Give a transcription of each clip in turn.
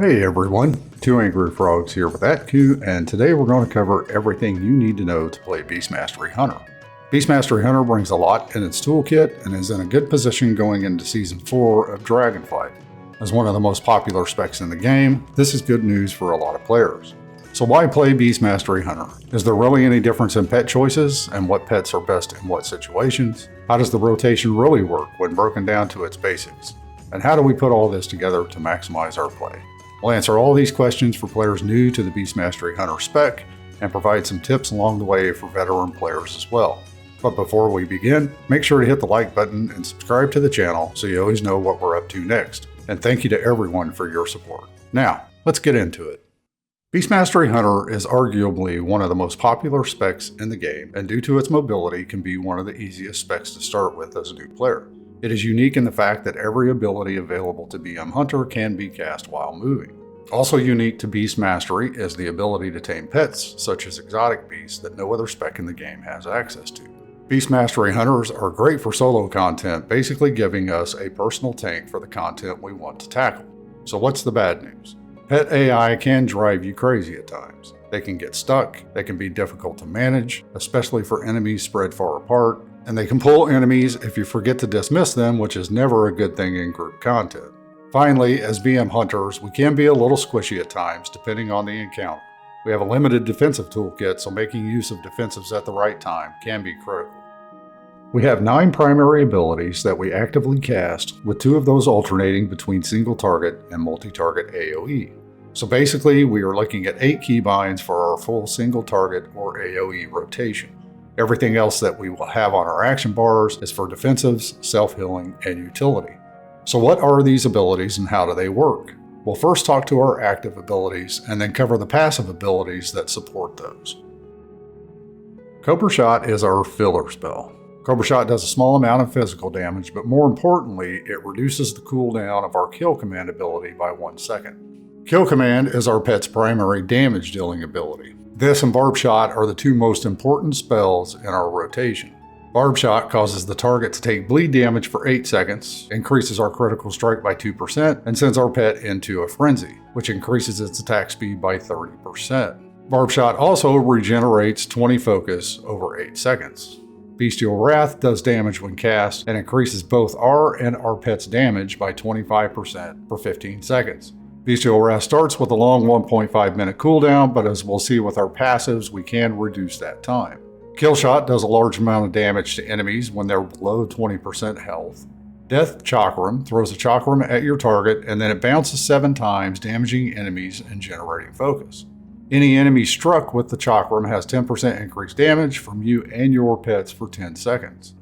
Hey everyone, Two Angry Frogs here with AtQ, and today we're going to cover everything you need to know to play Beast Mastery Hunter. Beast Mastery Hunter brings a lot in its toolkit and is in a good position going into Season 4 of Dragonflight. As one of the most popular specs in the game, this is good news for a lot of players. So why play Beast Mastery Hunter? Is there really any difference in pet choices and what pets are best in what situations? How does the rotation really work when broken down to its basics? And how do we put all this together to maximize our play? We'll answer all these questions for players new to the Beast Mastery Hunter spec and provide some tips along the way for veteran players as well. But before we begin, make sure to hit the like button and subscribe to the channel so you always know what we're up to next. And thank you to everyone for your support. Now, let's get into it. Beast Mastery Hunter is arguably one of the most popular specs in the game, and due to its mobility can be one of the easiest specs to start with as a new player. It is unique in the fact that every ability available to BM Hunter can be cast while moving. Also unique to Beast Mastery is the ability to tame pets, such as exotic beasts that no other spec in the game has access to. Beast Mastery Hunters are great for solo content, basically giving us a personal tank for the content we want to tackle. So what's the bad news? Pet AI can drive you crazy at times. They can get stuck, they can be difficult to manage, especially for enemies spread far apart, and they can pull enemies if you forget to dismiss them, which is never a good thing in group content. Finally, as BM Hunters, we can be a little squishy at times depending on the encounter. We have a limited defensive toolkit, so making use of defensives at the right time can be critical. We have 9 primary abilities that we actively cast, with 2 of those alternating between single target and multi-target AoE. So basically, we are looking at 8 keybinds for our full single target or AoE rotation. Everything else that we will have on our action bars is for defensives, self-healing, and utility. So what are these abilities and how do they work? We'll first talk to our active abilities and then cover the passive abilities that support those. Cobra Shot is our filler spell. Cobra Shot does a small amount of physical damage, but more importantly, it reduces the cooldown of our Kill Command ability by 1 second. Kill Command is our pet's primary damage dealing ability. This and Barb Shot are the 2 most important spells in our rotation. Barb Shot causes the target to take bleed damage for 8 seconds, increases our critical strike by 2%, and sends our pet into a frenzy, which increases its attack speed by 30%. Barb Shot also regenerates 20 focus over 8 seconds. Bestial Wrath does damage when cast and increases both our and our pet's damage by 25% for 15 seconds. Bestial Wrath starts with a long 1.5 minute cooldown, but as we'll see with our passives, we can reduce that time. Kill Shot does a large amount of damage to enemies when they're below 20% health. Death Chakram throws a chakram at your target and then it bounces 7 times, damaging enemies and generating focus. Any enemy struck with the chakram has 10% increased damage from you and your pets for 10 seconds.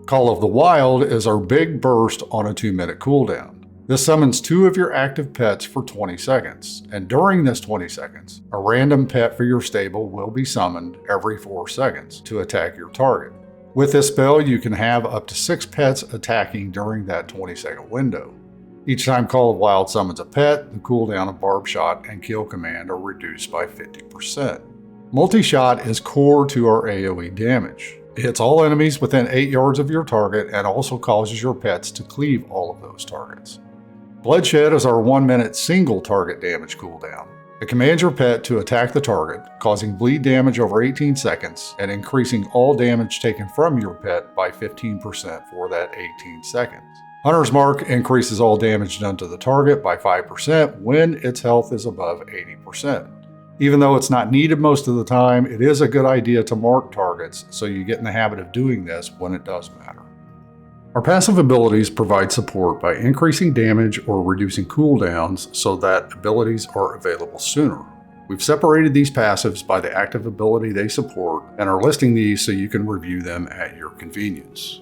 Call of the Wild is our big burst on a 2-minute cooldown. This summons 2 of your active pets for 20 seconds, and during this 20 seconds, a random pet for your stable will be summoned every 4 seconds to attack your target. With this spell, you can have up to 6 pets attacking during that 20-second window. Each time Call of Wild summons a pet, the cooldown of Barb Shot and Kill Command are reduced by 50%. Multi-Shot is core to our AoE damage. It hits all enemies within 8 yards of your target and also causes your pets to cleave all of those targets. Bloodshed is our 1-minute single target damage cooldown. It commands your pet to attack the target, causing bleed damage over 18 seconds and increasing all damage taken from your pet by 15% for that 18 seconds. Hunter's Mark increases all damage done to the target by 5% when its health is above 80%. Even though it's not needed most of the time, it is a good idea to mark targets so you get in the habit of doing this when it does matter. Our passive abilities provide support by increasing damage or reducing cooldowns so that abilities are available sooner. We've separated these passives by the active ability they support and are listing these so you can review them at your convenience.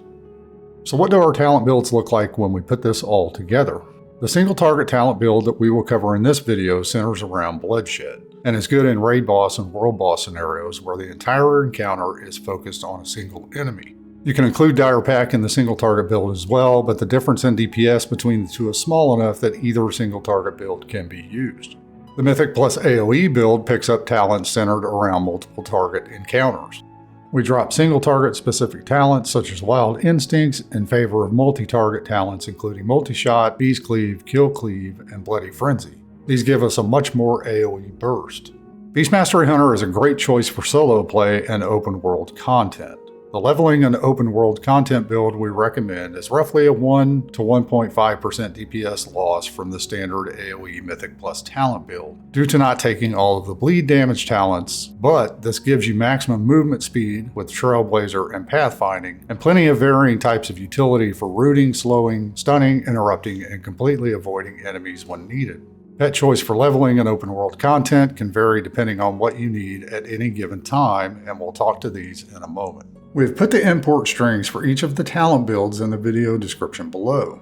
So what do our talent builds look like when we put this all together? The single target talent build that we will cover in this video centers around Bloodshed and is good in raid boss and world boss scenarios where the entire encounter is focused on a single enemy. You can include Dire Pack in the single target build as well, but the difference in DPS between the 2 is small enough that either single target build can be used. The Mythic plus AoE build picks up talents centered around multiple target encounters. We drop single target specific talents such as Wild Instincts in favor of multi-target talents including Multi-Shot, Beast Cleave, Kill Cleave, and Bloody Frenzy. These give us a much more AoE burst. Beast Mastery Hunter is a great choice for solo play and open world content. The leveling and open world content build we recommend is roughly a 1 to 1.5% DPS loss from the standard AoE Mythic plus talent build, due to not taking all of the bleed damage talents, but this gives you maximum movement speed with Trailblazer and Pathfinding, and plenty of varying types of utility for rooting, slowing, stunning, interrupting, and completely avoiding enemies when needed. That choice for leveling and open world content can vary depending on what you need at any given time, and we'll talk to these in a moment. We've put the import strings for each of the talent builds in the video description below.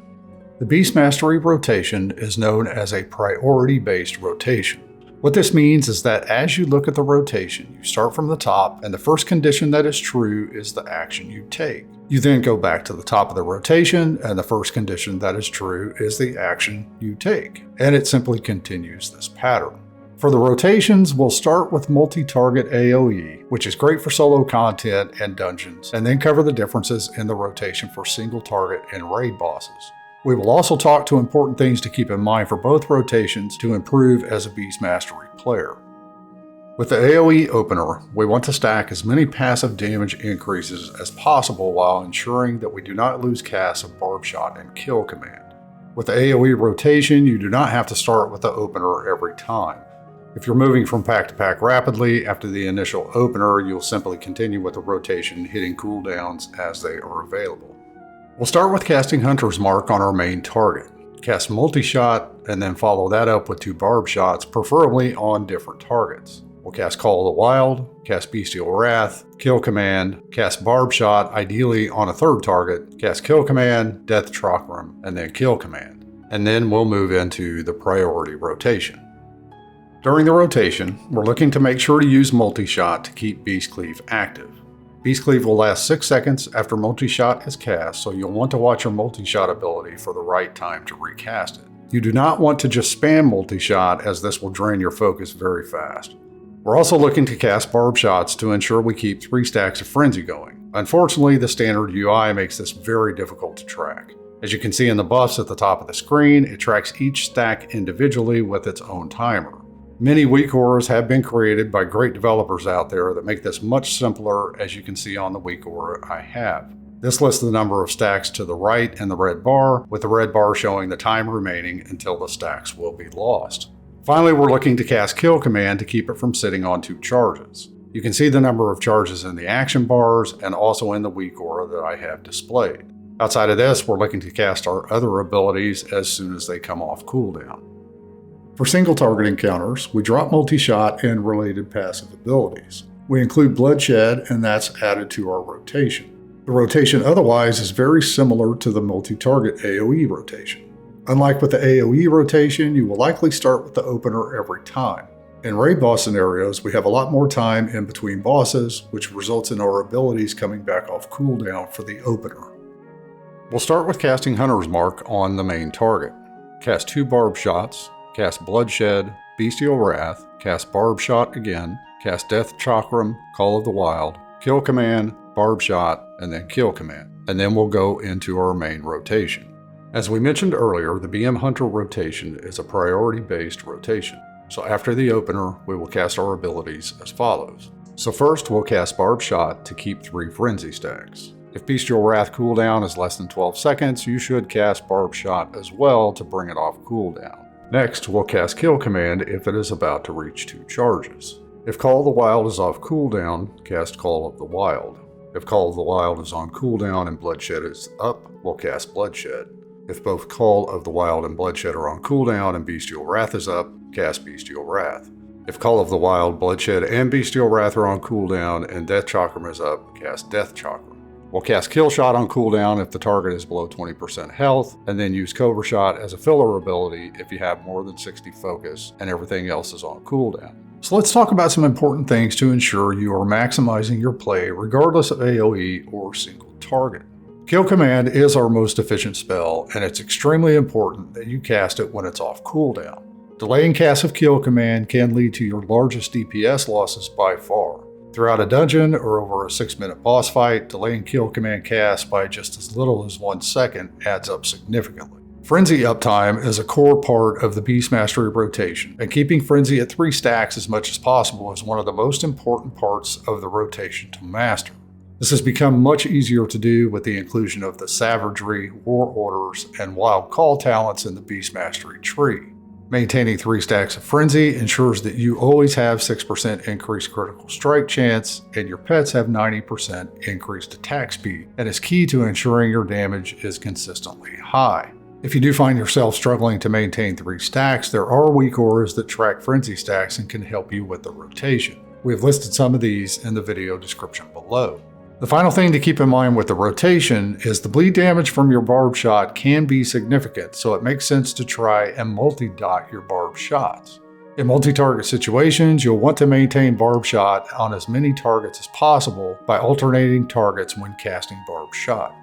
The Beast Mastery rotation is known as a priority-based rotation. What this means is that as you look at the rotation, you start from the top, and the first condition that is true is the action you take. You then go back to the top of the rotation, and the first condition that is true is the action you take. And it simply continues this pattern. For the rotations, we'll start with multi-target AoE, which is great for solo content and dungeons, and then cover the differences in the rotation for single target and raid bosses. We will also talk to important things to keep in mind for both rotations to improve as a Beast Mastery player. With the AoE opener, we want to stack as many passive damage increases as possible while ensuring that we do not lose casts of Barb Shot and Kill Command. With the AoE rotation, you do not have to start with the opener every time. If you're moving from pack to pack rapidly after the initial opener, you'll simply continue with the rotation, hitting cooldowns as they are available. We'll start with casting Hunter's Mark on our main target. Cast multi-shot, and then follow that up with 2 Barb Shots, preferably on different targets. We'll cast Call of the Wild, cast Bestial Wrath, Kill Command, cast Barb Shot, ideally on a third target, cast Kill Command, Death Chakram, and then Kill Command. And then we'll move into the priority rotation. During the rotation, we're looking to make sure to use multi-shot to keep Beast Cleave active. Beast Cleave will last 6 seconds after multi-shot is cast, so you'll want to watch your multi-shot ability for the right time to recast it. You do not want to just spam multi-shot, as this will drain your focus very fast. We're also looking to cast Barb Shots to ensure we keep 3 stacks of Frenzy going. Unfortunately, the standard UI makes this very difficult to track. As you can see in the buffs at the top of the screen, it tracks each stack individually with its own timer. Many weak auras have been created by great developers out there that make this much simpler, as you can see on the weak aura I have. This lists the number of stacks to the right in the red bar, with the red bar showing the time remaining until the stacks will be lost. Finally, we're looking to cast Kill Command to keep it from sitting on 2 charges. You can see the number of charges in the action bars and also in the weak aura that I have displayed. Outside of this, we're looking to cast our other abilities as soon as they come off cooldown. For single target encounters, we drop multi-shot and related passive abilities. We include Bloodshed, and that's added to our rotation. The rotation otherwise is very similar to the multi-target AoE rotation. Unlike with the AoE rotation, you will likely start with the opener every time. In raid boss scenarios, we have a lot more time in between bosses, which results in our abilities coming back off cooldown for the opener. We'll start with casting Hunter's Mark on the main target. Cast 2 Barb Shots, cast Bloodshed, Bestial Wrath, cast Barb Shot again, cast Death Chakram, Call of the Wild, Kill Command, Barb Shot, and then Kill Command. And then we'll go into our main rotation. As we mentioned earlier, the BM Hunter rotation is a priority-based rotation. So after the opener, we will cast our abilities as follows. So first, we'll cast Barb Shot to keep 3 Frenzy stacks. If Bestial Wrath cooldown is less than 12 seconds, you should cast Barb Shot as well to bring it off cooldown. Next, we'll cast Kill Command if it is about to reach 2 charges. If Call of the Wild is off cooldown, cast Call of the Wild. If Call of the Wild is on cooldown and Bloodshed is up, we'll cast Bloodshed. If both Call of the Wild and Bloodshed are on cooldown and Bestial Wrath is up, cast Bestial Wrath. If Call of the Wild, Bloodshed, and Bestial Wrath are on cooldown and Death Chakram is up, cast Death Chakram. We'll cast Kill Shot on cooldown if the target is below 20% health, and then use Cobra Shot as a filler ability if you have more than 60 focus and everything else is on cooldown. So let's talk about some important things to ensure you are maximizing your play regardless of AoE or single target. Kill Command is our most efficient spell, and it's extremely important that you cast it when it's off cooldown. Delaying cast of Kill Command can lead to your largest DPS losses by far. Throughout a dungeon or over a 6-minute boss fight, delaying Kill Command cast by just as little as 1 second adds up significantly. Frenzy uptime is a core part of the Beast Mastery rotation, and keeping Frenzy at 3 stacks as much as possible is one of the most important parts of the rotation to master. This has become much easier to do with the inclusion of the Savagery, War Orders, and Wild Call talents in the Beast Mastery tree. Maintaining 3 stacks of Frenzy ensures that you always have 6% increased critical strike chance, and your pets have 90% increased attack speed, and is key to ensuring your damage is consistently high. If you do find yourself struggling to maintain 3 stacks, there are weak auras that track Frenzy stacks and can help you with the rotation. We have listed some of these in the video description below. The final thing to keep in mind with the rotation is the bleed damage from your barb shot can be significant, so it makes sense to try and multi-dot your barb shots. In multi-target situations, you'll want to maintain barb shot on as many targets as possible by alternating targets when casting barb shot.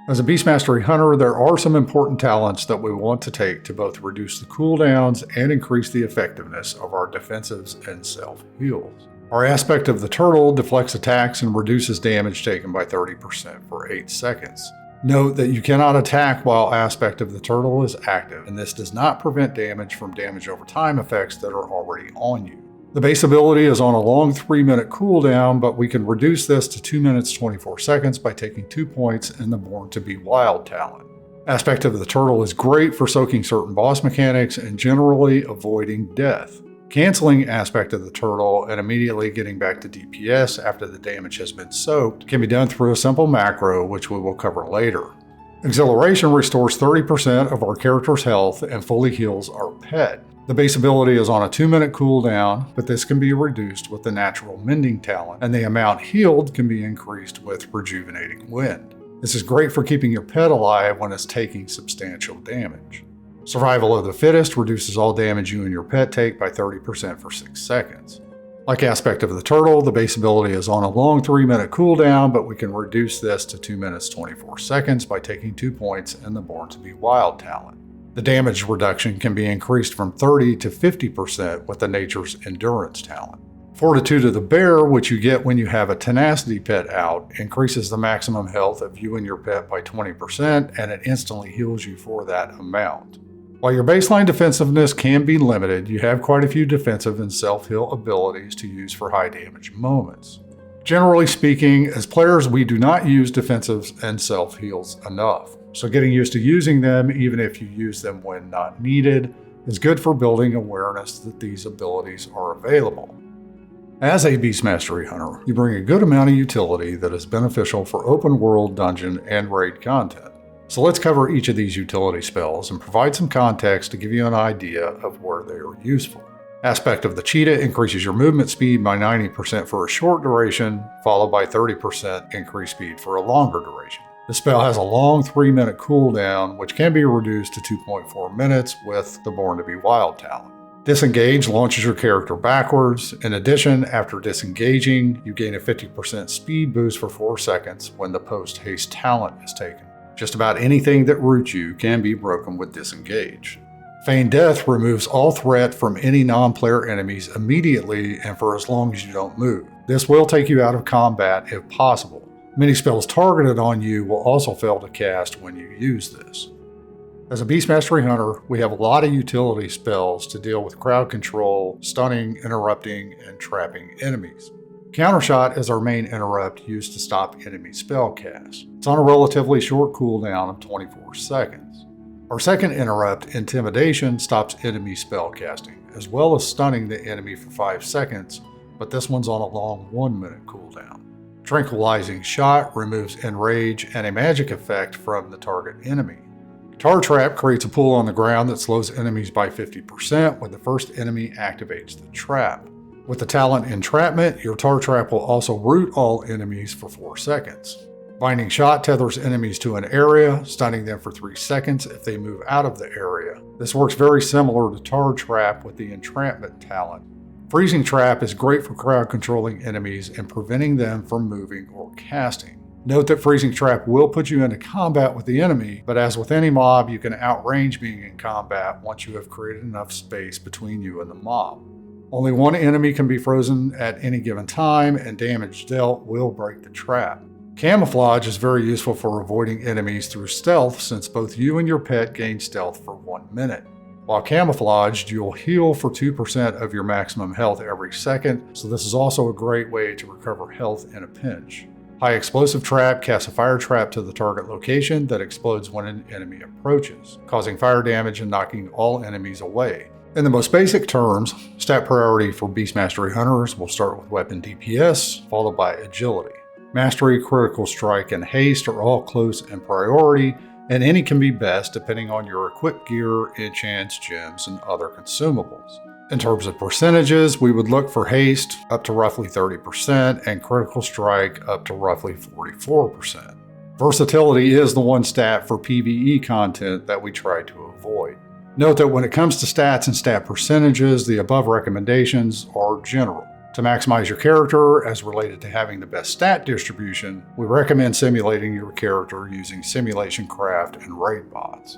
As a Beast Mastery Hunter, there are some important talents that we want to take to both reduce the cooldowns and increase the effectiveness of our defensives and self-heals. Our Aspect of the Turtle deflects attacks and reduces damage taken by 30% for 8 seconds. Note that you cannot attack while Aspect of the Turtle is active, and this does not prevent damage from damage over time effects that are already on you. The base ability is on a long 3-minute cooldown, but we can reduce this to 2 minutes 24 seconds by taking 2 points in the Born to be Wild talent. Aspect of the Turtle is great for soaking certain boss mechanics and generally avoiding death. Canceling Aspect of the Turtle and immediately getting back to DPS after the damage has been soaked can be done through a simple macro, which we will cover later. Exhilaration restores 30% of our character's health and fully heals our pet. The base ability is on a 2-minute cooldown, but this can be reduced with the Natural Mending talent, and the amount healed can be increased with Rejuvenating Wind. This is great for keeping your pet alive when it's taking substantial damage. Survival of the Fittest reduces all damage you and your pet take by 30% for 6 seconds. Like Aspect of the Turtle, the base ability is on a long 3-minute cooldown, but we can reduce this to 2 minutes 24 seconds by taking 2 points in the Born to be Wild talent. The damage reduction can be increased from 30 to 50% with the Nature's Endurance talent. Fortitude of the Bear, which you get when you have a Tenacity pet out, increases the maximum health of you and your pet by 20%, and it instantly heals you for that amount. While your baseline defensiveness can be limited, you have quite a few defensive and self-heal abilities to use for high damage moments. Generally speaking, as players, we do not use defensives and self-heals enough, so getting used to using them, even if you use them when not needed, is good for building awareness that these abilities are available. As a Beast Mastery Hunter, you bring a good amount of utility that is beneficial for open world, dungeon, and raid content. So let's cover each of these utility spells and provide some context to give you an idea of where they are useful. Aspect of the Cheetah increases your movement speed by 90% for a short duration, followed by 30% increased speed for a longer duration. The spell has a long 3-minute cooldown, which can be reduced to 2.4 minutes with the Born to be Wild talent. Disengage launches your character backwards. In addition, after disengaging, you gain a 50% speed boost for 4 seconds when the Post Haste talent is taken. Just about anything that roots you can be broken with Disengage. Feign Death removes all threat from any non-player enemies immediately and for as long as you don't move. This will take you out of combat if possible. Many spells targeted on you will also fail to cast when you use this. As a Beast Mastery Hunter, we have a lot of utility spells to deal with crowd control, stunning, interrupting, and trapping enemies. Counter Shot is our main interrupt used to stop enemy spell casts. It's on a relatively short cooldown of 24 seconds. Our second interrupt, Intimidation, stops enemy spell casting, as well as stunning the enemy for 5 seconds, but this one's on a long 1-minute cooldown. Tranquilizing Shot removes Enrage and a magic effect from the target enemy. Tar Trap creates a pool on the ground that slows enemies by 50% when the first enemy activates the trap. With the talent Entrapment, your Tar Trap will also root all enemies for 4 seconds. Binding Shot tethers enemies to an area, stunning them for 3 seconds if they move out of the area. This works very similar to Tar Trap with the Entrapment talent. Freezing Trap is great for crowd controlling enemies and preventing them from moving or casting. Note that Freezing Trap will put you into combat with the enemy, but as with any mob, you can outrange being in combat once you have created enough space between you and the mob. Only one enemy can be frozen at any given time, and damage dealt will break the trap. Camouflage is very useful for avoiding enemies through stealth, since both you and your pet gain stealth for 1 minute. While camouflaged, you'll heal for 2% of your maximum health every second, so this is also a great way to recover health in a pinch. High explosive trap casts a fire trap to the target location that explodes when an enemy approaches, causing fire damage and knocking all enemies away. In the most basic terms, stat priority for Beast Mastery Hunters will start with weapon DPS, followed by agility. Mastery, critical strike, and haste are all close in priority, and any can be best depending on your equipped gear, enchants, gems, and other consumables. In terms of percentages, we would look for haste up to roughly 30% and critical strike up to roughly 44%. Versatility is the one stat for PvE content that we try to avoid. Note that when it comes to stats and stat percentages, the above recommendations are general. To maximize your character as related to having the best stat distribution, we recommend simulating your character using simulation craft and raid bots.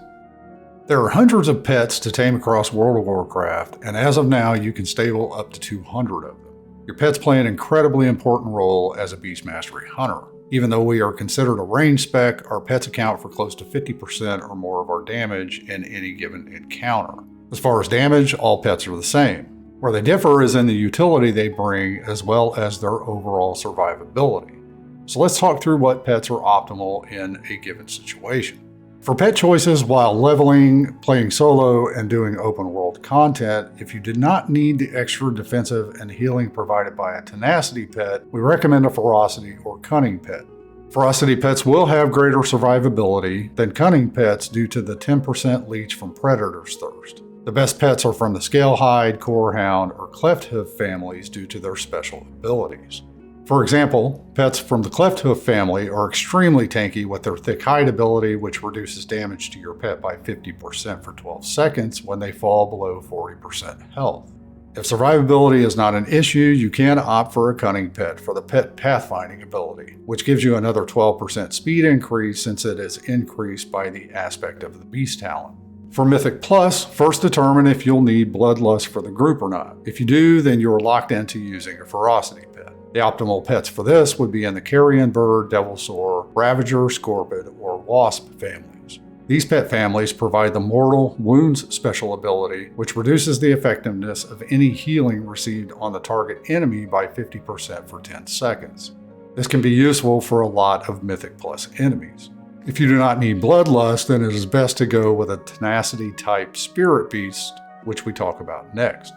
There are hundreds of pets to tame across World of Warcraft, and as of now, you can stable up to 200 of them. Your pets play an incredibly important role as a Beast Mastery Hunter. Even though we are considered a range spec, our pets account for close to 50% or more of our damage in any given encounter. As far as damage, all pets are the same. Where they differ is in the utility they bring as well as their overall survivability. So let's talk through what pets are optimal in a given situation. For pet choices while leveling, playing solo, and doing open world content, if you did not need the extra defensive and healing provided by a tenacity pet, we recommend a ferocity or cunning pet. Ferocity pets will have greater survivability than cunning pets due to the 10% leech from predator's thirst. The best pets are from the scalehide, corehound, or clefthoof families due to their special abilities. For example, pets from the clefthoof family are extremely tanky with their thick hide ability, which reduces damage to your pet by 50% for 12 seconds when they fall below 40% health. If survivability is not an issue, you can opt for a cunning pet for the pet pathfinding ability, which gives you another 12% speed increase since it is increased by the aspect of the beast talent. For Mythic Plus, first determine if you'll need Bloodlust for the group or not. If you do, then you are locked into using a ferocity pet. The optimal pets for this would be in the carrion bird, devilsaur, ravager, scorpion, or wasp families. These pet families provide the mortal wounds special ability, which reduces the effectiveness of any healing received on the target enemy by 50% for 10 seconds. This can be useful for a lot of Mythic Plus enemies. If you do not need Bloodlust, then it is best to go with a tenacity type spirit beast, which we talk about next.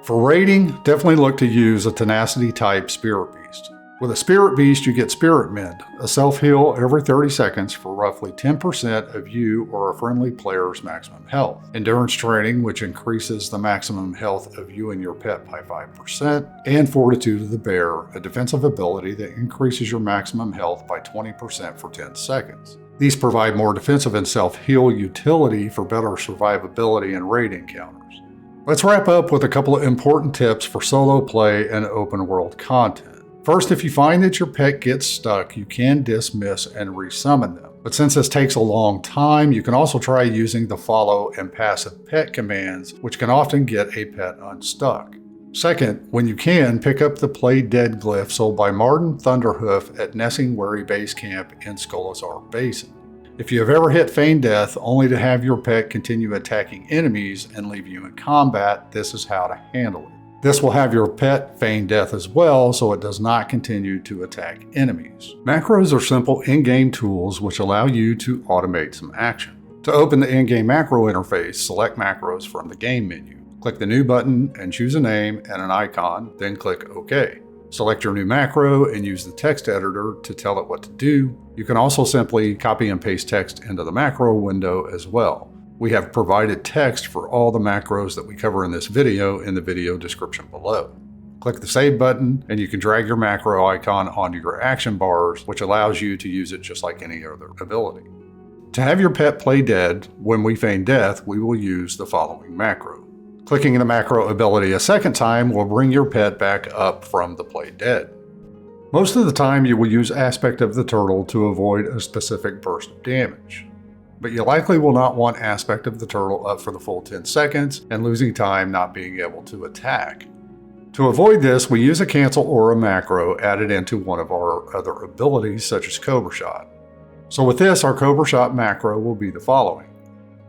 For raiding, definitely look to use a tenacity type spirit beast. With a spirit beast, you get Spirit Mend, a self-heal every 30 seconds for roughly 10% of you or a friendly player's maximum health. Endurance training, which increases the maximum health of you and your pet by 5%, and Fortitude of the Bear, a defensive ability that increases your maximum health by 20% for 10 seconds. These provide more defensive and self-heal utility for better survivability in raid encounters. Let's wrap up with a couple of important tips for solo play and open world content. First, if you find that your pet gets stuck, you can dismiss and resummon them. But since this takes a long time, you can also try using the follow and passive pet commands, which can often get a pet unstuck. Second, when you can, pick up the Play Dead glyph sold by Martin Thunderhoof at Nessingwary Base Camp in Skolazar Basin. If you have ever hit Feign Death only to have your pet continue attacking enemies and leave you in combat, this is how to handle it. This will have your pet feign death as well, so it does not continue to attack enemies. Macros are simple in-game tools which allow you to automate some action. To open the in-game macro interface, select macros from the game menu. Click the new button and choose a name and an icon, then click OK. Select your new macro and use the text editor to tell it what to do. You can also simply copy and paste text into the macro window as well. We have provided text for all the macros that we cover in this video in the video description below. Click the save button and you can drag your macro icon onto your action bars, which allows you to use it just like any other ability. To have your pet play dead, when we feign death, we will use the following macro. Clicking the macro ability a second time will bring your pet back up from the play dead. Most of the time you will use Aspect of the Turtle to avoid a specific burst of damage. But you likely will not want Aspect of the Turtle up for the full 10 seconds and losing time not being able to attack. To avoid this, we use a cancelaura macro added into one of our other abilities, such as Cobra Shot. So with this, our Cobra Shot macro will be the following.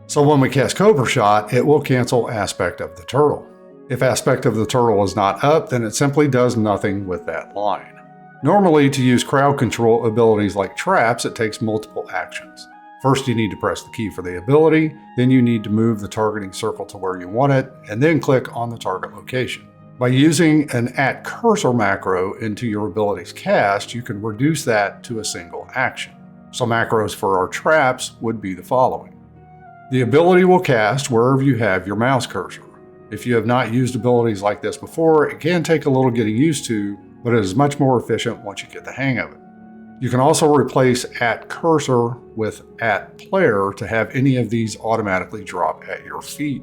So when we cast Cobra Shot, it will cancel aspect of the turtle. If aspect of the turtle is not up, then it simply does nothing with that line. Normally, to use crowd control abilities like traps, it takes multiple actions. First, you need to press the key for the ability, then you need to move the targeting circle to where you want it, and then click on the target location. By using an @cursor macro into your ability's cast, you can reduce that to a single action. So macros for our traps would be the following. The ability will cast wherever you have your mouse cursor. If you have not used abilities like this before, it can take a little getting used to, but it is much more efficient once you get the hang of it. You can also replace @cursor with @player to have any of these automatically drop at your feet.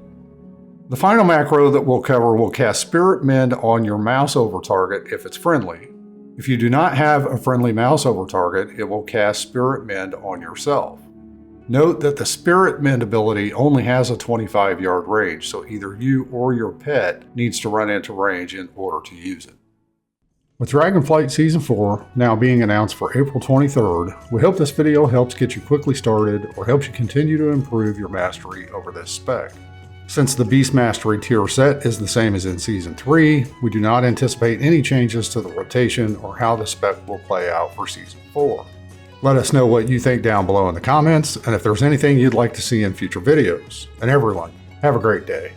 The final macro that we'll cover will cast Spirit Mend on your mouse over target if it's friendly. If you do not have a friendly mouse over target, it will cast Spirit Mend on yourself. Note that the Spirit Mend ability only has a 25-yard range, so either you or your pet needs to run into range in order to use it. With Dragonflight Season 4 now being announced for April 23rd, we hope this video helps get you quickly started or helps you continue to improve your mastery over this spec. Since the Beast Mastery tier set is the same as in Season 3, we do not anticipate any changes to the rotation or how the spec will play out for Season 4. Let us know what you think down below in the comments, and if there's anything you'd like to see in future videos. And everyone, have a great day.